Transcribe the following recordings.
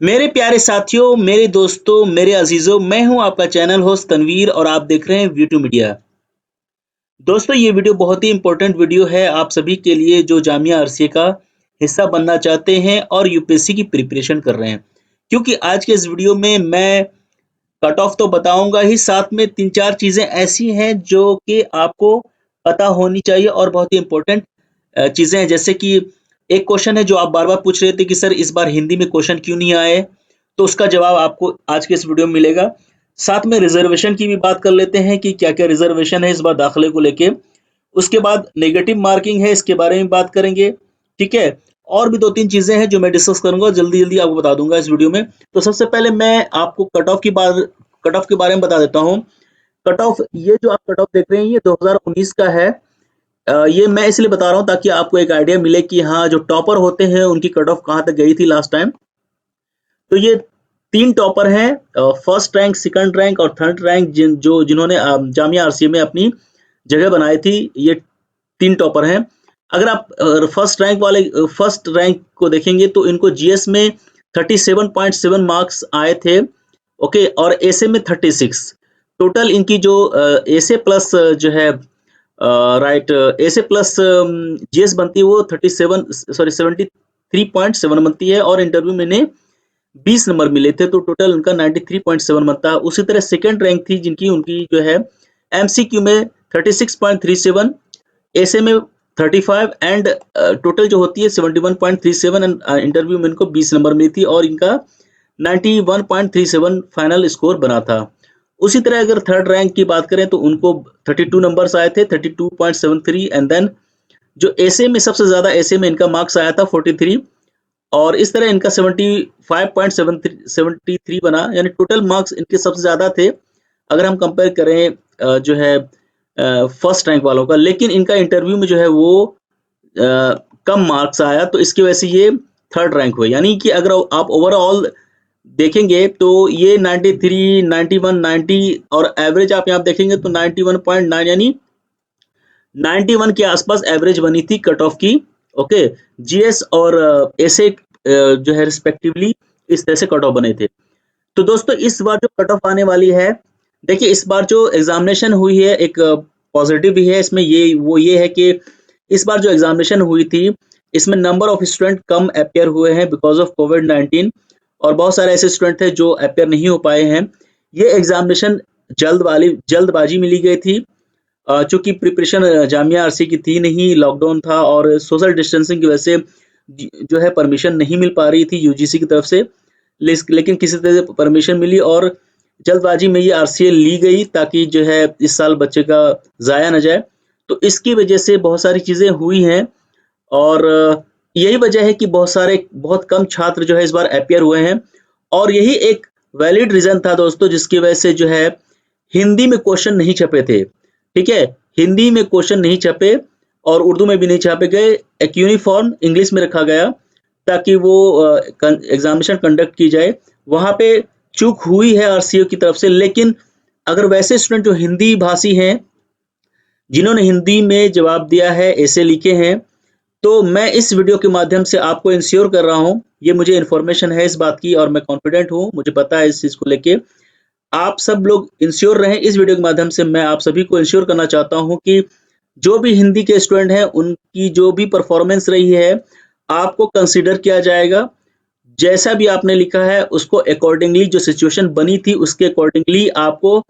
मेरे प्यारे साथियों, मेरे दोस्तों, मेरे अजीजों, मैं हूं आपका चैनल होस्ट तनवीर और आप देख रहे हैं वी टू मीडिया। दोस्तों, ये वीडियो बहुत ही इम्पोर्टेंट वीडियो है आप सभी के लिए जो जामिया अरसिया का हिस्सा बनना चाहते हैं और यूपीएससी की प्रिपरेशन कर रहे हैं। क्योंकि आज के इस वीडियो में मैं कट ऑफ तो बताऊंगा ही, साथ में 3-4 चीजें ऐसी हैं जो कि आपको पता होनी चाहिए और बहुत ही इम्पोर्टेंट चीजें हैं। जैसे कि एक क्वेश्चन है जो आप बार-बार पूछ रहे थे कि सर इस बार हिंदी में क्वेश्चन क्यों नहीं आए? तो उसका जवाब आपको आज के इस वीडियो में मिलेगा। साथ में रिजर्वेशन की भी बात कर लेते हैं कि क्या-क्या रिजर्वेशन है इस बार दाखिले को लेके। उसके बाद नेगेटिव मार्किंग है, इसके बारे में बात करेंगे, ठीक है? और भी 2-3 चीज़ें हैं जो मैं डिस्कस करूँगा, जल्दी-जल्दी आपको बता दूँगा इस वीडियो में। तो सबसे पहले मैं आपको कट ऑफ के बारे में बता देता हूँ। कट ऑफ ये जो आप कट ऑफ देख रहे हैं ये 2019 का है। ये मैं इसलिए बता रहा हूँ ताकि आपको एक आइडिया मिले कि हाँ, जो टॉपर होते हैं उनकी कट ऑफ कहाँ तक गई थी लास्ट टाइम। तो ये 3 टॉपर हैं, फर्स्ट रैंक, सेकंड रैंक और थर्ड रैंक जिन्होंने जामिया आरसीए में अपनी जगह बनाई थी, ये 3 टॉपर हैं। अगर आप फर्स्ट रैंक को देखेंगे तो इनको जीएस में 37.7 मार्क्स आए थे, ओके, और एसे में 36। टोटल इनकी जो एसे प्लस जो है राइट, एसे प्लस जीएस बनती है वो 73.7 बनती है और इंटरव्यू में इन्हें 20 नंबर मिले थे, तो टोटल उनका 93.7 बनता है। उसी तरह सेकंड रैंक थी जिनकी उनकी जो है एमसीक्यू में 36.37, ऐसे में 35 एंड टोटल जो होती है 71.37 एंड इंटरव्यू में इनको 20 नंबर मिली थी और इनका 91.37 फाइनल स्कोर बना था। उसी तरह अगर थर्ड रैंक की बात करें तो उनको 32 नंबर्स आए थे, 32.73, एंड देन जो एसे में सबसे ज्यादा एसे में इनका मार्क्स आया था 43, और इस तरह इनका 75.73 बना, यानी टोटल मार्क्स इनके सबसे ज्यादा थे अगर हम कंपेयर करें जो है फर्स्ट रैंक वालों का। लेकिन इनका इंटरव्यू में जो है वो कम मार्क्स आया, तो इसकी वजह से ये थर्ड रैंक हुए। यानी कि अगर आप ओवरऑल देखेंगे तो ये 93, 91, 90 और एवरेज आप यहाँ देखेंगे तो 91.9, यानी 91 के आसपास एवरेज बनी थी कट ऑफ की, ओके। जीएस और ऐसे जो है रिस्पेक्टिवली इस तरह से कट ऑफ बने थे। तो दोस्तों इस बार जो कट ऑफ आने वाली है, देखिए इस बार जो एग्जामिनेशन हुई है एक पॉजिटिव भी है इसमें, ये है कि इस बार जो एग्जामिनेशन हुई थी इसमें number of student come appear हुए हैं बिकॉज ऑफ कोविड-19, और बहुत सारे ऐसे स्टूडेंट थे जो अपेयर नहीं हो पाए हैं। ये एग्जामिनेशन जल्दबाजी में ली गई थी, चूंकि प्रिपरेशन जामिया आरसी की थी नहीं, लॉकडाउन था और सोशल डिस्टेंसिंग की वजह से जो है परमिशन नहीं मिल पा रही थी यूजीसी की तरफ से। लेकिन किसी तरह से परमिशन मिली और जल्दबाजी में ये आरसीए ली गई ताकि जो है इस साल बच्चे का जाया न जाए। तो इसकी वजह से बहुत सारी चीजें हुई हैं और यही वजह है कि बहुत कम छात्र जो है इस बार अपियर हुए हैं, और यही एक वैलिड रीजन था दोस्तों जिसकी वजह से जो है हिंदी में क्वेश्चन नहीं छपे थे, ठीक है। हिंदी में क्वेश्चन नहीं छपे और उर्दू में भी नहीं छापे गए, एक यूनिफॉर्म इंग्लिश में रखा गया ताकि वो एग्जामिनेशन कंडक्ट की जाए। वहां पे चूक हुई है आरसीओ की तरफ से, लेकिन अगर वैसे स्टूडेंट जो हिंदी भाषी हैं जिन्होंने हिंदी में जवाब दिया है, ऐसे लिखे हैं, तो मैं इस वीडियो के माध्यम से आपको इंश्योर कर रहा हूँ, ये मुझे इन्फॉर्मेशन है इस बात की और मैं कॉन्फिडेंट हूँ, मुझे पता है इस चीज को लेके। आप सब लोग इंश्योर रहें। इस वीडियो के माध्यम से मैं आप सभी को इंश्योर करना चाहता हूँ कि जो भी हिंदी के स्टूडेंट हैं उनकी जो भी परफॉर्मेंस रही है आपको कंसीडर किया जाएगा। जैसा भी आपने लिखा है उसको अकॉर्डिंगली, जो सिचुएशन बनी थी उसके अकॉर्डिंगली आपको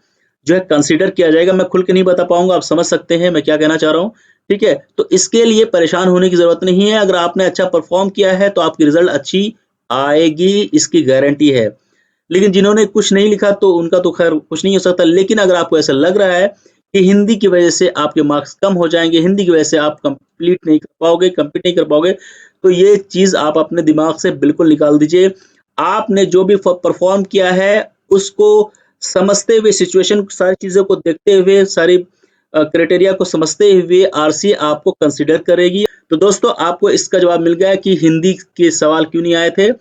जो है कंसीडर किया जाएगा। मैं खुल के नहीं बता पाऊंगा, आप समझ सकते हैं मैं क्या कहना चाह रहा हूँ, ठीक है। तो इसके लिए परेशान होने की जरूरत नहीं है। अगर आपने अच्छा परफॉर्म किया है तो आपकी रिजल्ट अच्छी आएगी, इसकी गारंटी है। लेकिन जिन्होंने कुछ नहीं लिखा तो उनका तो खैर कुछ नहीं हो सकता। लेकिन अगर आपको ऐसा लग रहा है कि हिंदी की वजह से आपके मार्क्स कम हो जाएंगे, हिंदी की वजह से आप कंप्लीट नहीं कर पाओगे, तो ये चीज आप अपने दिमाग से बिल्कुल निकाल दीजिए। आपने जो भी परफॉर्म किया है उसको समझते हुए, सिचुएशन सारी चीजों को देखते हुए, सारी क्राइटेरिया को समझते हुए आरसी आपको कंसिडर करेगी। तो दोस्तों आपको इसका जवाब मिल गया कि हिंदी के सवाल क्यों नहीं आए थे।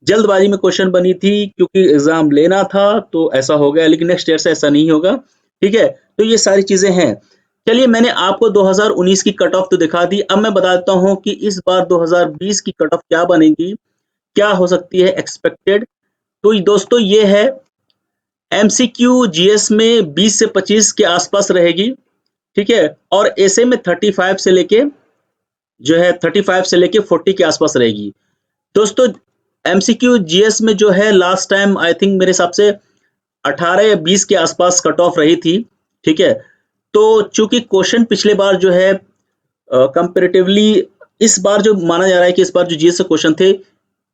जल्दबाजी में क्वेश्चन बनी थी क्योंकि एग्जाम लेना था तो ऐसा हो गया, लेकिन नेक्स्ट ईयर से ऐसा नहीं होगा, ठीक है। तो ये सारी चीजें हैं। चलिए मैंने आपको 2019 की कट ऑफ तो दिखा दी, अब मैं बता देता हूँ कि इस बार 2020 की कट ऑफ क्या बनेगी, क्या हो सकती है एक्सपेक्टेड। तो दोस्तों ये है एमसीक्यू जीएस में 20 से 25 के आसपास रहेगी, ठीक है, और ऐसे में 35 से लेके जो है 35 से लेके 40 के आसपास रहेगी। दोस्तों एमसीक्यू जीएस में जो है लास्ट टाइम आई थिंक मेरे हिसाब से 18 या 20 के आसपास कट ऑफ रही थी, ठीक है। तो चूंकि क्वेश्चन पिछले बार जो है कंपेरेटिवली इस बार जो माना जा रहा है कि इस बार जो जीएस से क्वेश्चन थे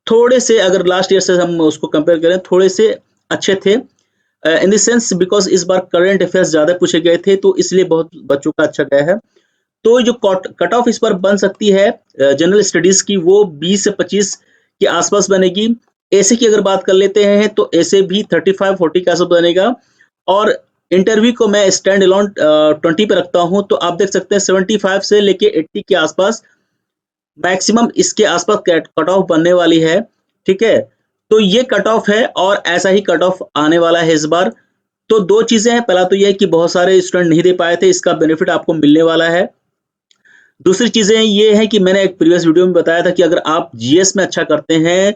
थोड़े से, अगर लास्ट ईयर से हम उसको कंपेयर करें, थोड़े से अच्छे थे इन द सेंस बिकॉज इस बार करंट अफेयर्स ज्यादा पूछे गए थे, तो इसलिए बहुत बच्चों का अच्छा गया है। तो जो कट ऑफ इस बार बन सकती है जनरल स्टडीज की वो 20 से 25 के आसपास बनेगी। ऐसे की अगर बात कर लेते हैं तो ऐसे भी 35-40 के आसपास बनेगा, और इंटरव्यू को मैं स्टैंड अलोन 20 पे रखता हूं, तो आप देख सकते हैं 75 से लेके 80 के आसपास मैक्सिमम इसके आसपास कट ऑफ बनने वाली है, ठीक है। तो ये कट ऑफ है और ऐसा ही कट ऑफ आने वाला है इस बार। तो दो चीजें हैं, पहला तो ये है कि बहुत सारे स्टूडेंट नहीं दे पाए थे, इसका बेनिफिट आपको मिलने वाला है। दूसरी चीजें ये है कि मैंने एक प्रीवियस वीडियो में बताया था कि अगर आप जीएस में अच्छा करते हैं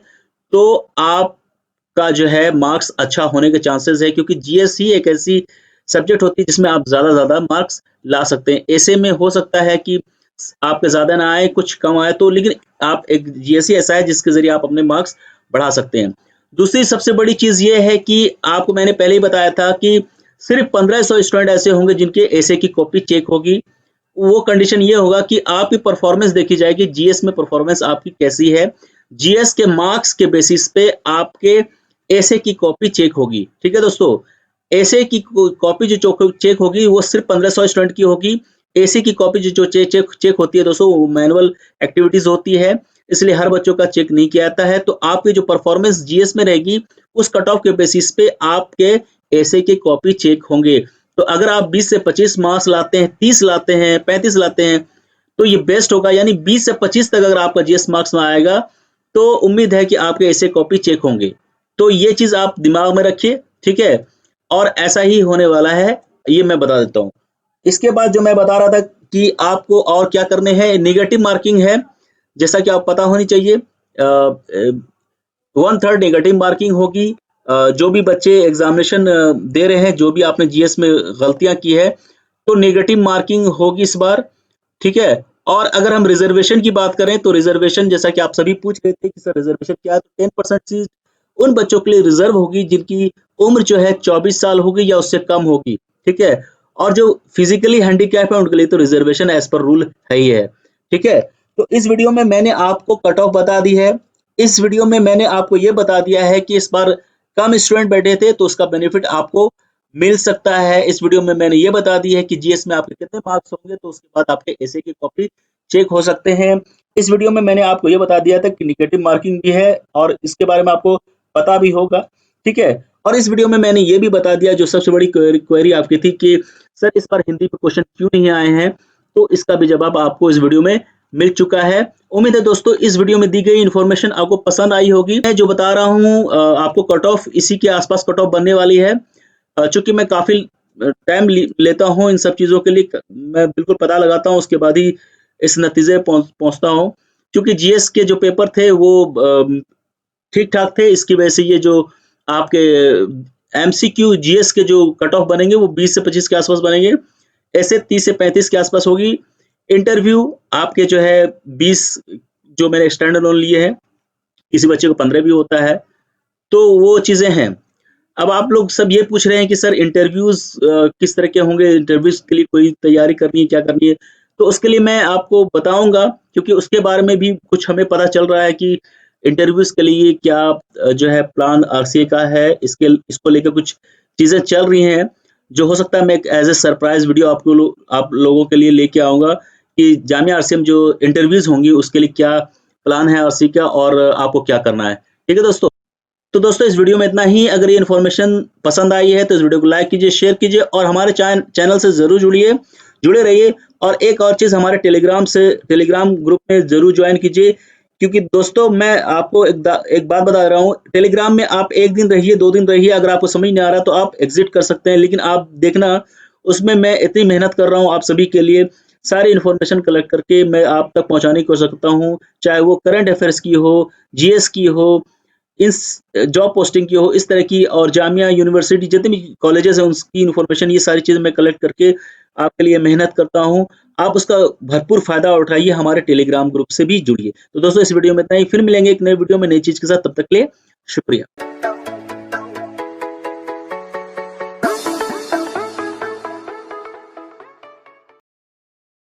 तो आपका जो है मार्क्स अच्छा होने के चांसेस है, क्योंकि जीएस ही एक ऐसी सब्जेक्ट होती है जिसमें आप ज्यादा मार्क्स ला सकते हैं। ऐसे में हो सकता है कि आपके ज्यादा ना आए, कुछ कम आए, तो लेकिन आप एक जीएस ही ऐसा है जिसके जरिए आप अपने मार्क्स बढ़ा सकते हैं। दूसरी सबसे बड़ी चीज ये है कि आपको मैंने पहले ही बताया था कि सिर्फ 1500 स्टूडेंट ऐसे होंगे जिनके ऐसे की कॉपी चेक होगी। वो कंडीशन ये होगा कि आपकी परफॉर्मेंस देखी जाएगी, जीएस में परफॉर्मेंस आपकी कैसी है, जीएस के मार्क्स के बेसिस पे आपके ऐसे की कॉपी चेक होगी, ठीक है दोस्तों। ऐसे की कॉपी जो चेक होगी वो सिर्फ 1500 स्टूडेंट की होगी। ऐसे की कॉपी जो चेक होती है दोस्तों वो मैनुअल एक्टिविटीज होती है, इसलिए हर बच्चों का चेक नहीं किया जाता है। तो आपकी जो परफॉर्मेंस जीएस में रहेगी उस कट ऑफ के बेसिस पे आपके ऐसे की कॉपी चेक होंगे। तो अगर आप 20 से 25 मार्क्स लाते हैं, 30 लाते हैं, 35 लाते हैं, तो ये बेस्ट होगा। यानी 20 से 25 तक अगर आपका जीएस मार्क्स में आएगा तो उम्मीद है कि आपके ऐसे कॉपी चेक होंगे। तो ये चीज आप दिमाग में रखिए, ठीक है, और ऐसा ही होने वाला है, ये मैं बता देता हूँ। इसके बाद जो मैं बता रहा था कि आपको और क्या करने हैं, नेगेटिव मार्किंग है, जैसा कि आप पता होनी चाहिए। 1/3 नेगेटिव मार्किंग होगी। जो भी बच्चे एग्जामिनेशन दे रहे हैं, जो भी आपने जीएस में गलतियां की है, तो नेगेटिव मार्किंग होगी इस बार, ठीक है। और अगर हम रिजर्वेशन की बात करें तो रिजर्वेशन, जैसा कि आप सभी पूछ रहे थे कि सर रिजर्वेशन क्या है, तो 10% सीट उन बच्चों के लिए रिजर्व होगी जिनकी उम्र जो है 24 साल होगी या उससे कम होगी, ठीक है। और जो फिजिकली हैंडीकैप है उनके लिए तो रिजर्वेशन एज पर रूल है ही है, ठीक है। तो इस वीडियो में मैंने आपको कट ऑफ बता दी है। इस वीडियो में मैंने आपको ये बता दिया है कि इस बार कम स्टूडेंट बैठे थे तो उसका बेनिफिट आपको मिल सकता है। इस वीडियो में मैंने ये बता दी है कि जीएस में आपके कितने मार्क्स होंगे, तो उसके बाद आपके ऐसे की कॉपी चेक हो सकते हैं। इस वीडियो में मैंने आपको ये बता दिया था कि निगेटिव मार्किंग भी है और इसके बारे में आपको पता भी होगा, ठीक है। और इस वीडियो में मैंने ये भी बता दिया जो सबसे बड़ी क्वेरी आपकी थी कि सर इस बार हिंदी पे क्वेश्चन क्यों नहीं आए हैं, तो इसका भी जवाब आपको इस वीडियो में मिल चुका है। उम्मीद है दोस्तों इस वीडियो में दी गई इन्फॉर्मेशन आपको पसंद आई होगी। मैं जो बता रहा हूँ आपको कट ऑफ इसी के आसपास कट ऑफ बनने वाली है। चूंकि मैं काफी टाइम लेता हूँ इन सब चीजों के लिए, मैं बिल्कुल पता लगाता हूँ उसके बाद ही इस नतीजे पहुंचता हूँ। क्योंकि जीएस के जो पेपर थे वो ठीक ठाक थे, इसकी वजह से ये जो आपके एमसीक्यू जीएस के जो कट ऑफ बनेंगे वो 20 से 25 के आसपास बनेंगे। ऐसे 30 से 35 के आसपास होगी। इंटरव्यू आपके जो है 20 जो मैंने स्टैंड अलोन लिए हैं, किसी बच्चे को 15 भी होता है, तो वो चीजें हैं। अब आप लोग सब ये पूछ रहे हैं कि सर इंटरव्यूज किस तरह के होंगे, इंटरव्यूज के लिए कोई तैयारी करनी है, क्या करनी है, तो उसके लिए मैं आपको बताऊंगा, क्योंकि उसके बारे में भी कुछ हमें पता चल रहा है कि इंटरव्यूज के लिए क्या जो है प्लान आरसीए का है, इसको लेकर कुछ चीजें चल रही हैं, जो हो सकता है मैं एज ए सरप्राइज वीडियो आप लोगों के लिए लेके आऊंगा कि जामिया आरसीए में जो इंटरव्यूज होंगी उसके लिए क्या प्लान है आरसीए का और आपको क्या करना है, ठीक है दोस्तों। तो दोस्तों इस वीडियो में इतना ही। अगर ये इन्फॉर्मेशन पसंद आई है तो इस वीडियो को लाइक कीजिए, शेयर कीजिए और हमारे चैनल से जरूर जुड़े रहिए। और एक और चीज, हमारे टेलीग्राम ग्रुप में जरूर ज्वाइन कीजिए, क्योंकि दोस्तों मैं आपको एक बात बता रहा हूँ, टेलीग्राम में आप 1 दिन रहिए, 2 दिन रहिए, अगर आपको समझ नहीं आ रहा तो आप एग्जिट कर सकते हैं, लेकिन आप देखना उसमें मैं इतनी मेहनत कर रहा हूँ आप सभी के लिए, सारी इन्फॉर्मेशन कलेक्ट करके मैं आप तक पहुँचाने की कोशिश करता हूँ, चाहे वो करंट अफ़ेयर्स की हो, जीएस की हो, इस जॉब पोस्टिंग की हो, इस तरह की और जामिया, यूनिवर्सिटी जितनी भी कॉलेजेस हैं उसकी इन्फॉर्मेशन ये सारी चीज़ें मैं कलेक्ट करके आपके लिए मेहनत करता हूँ। आप उसका भरपूर फ़ायदा उठाइए, हमारे टेलीग्राम ग्रुप से भी जुड़िए। तो दोस्तों इस वीडियो में इतना ही, फिर मिलेंगे एक नई वीडियो में नई चीज़ के साथ, तब तक के लिए शुक्रिया।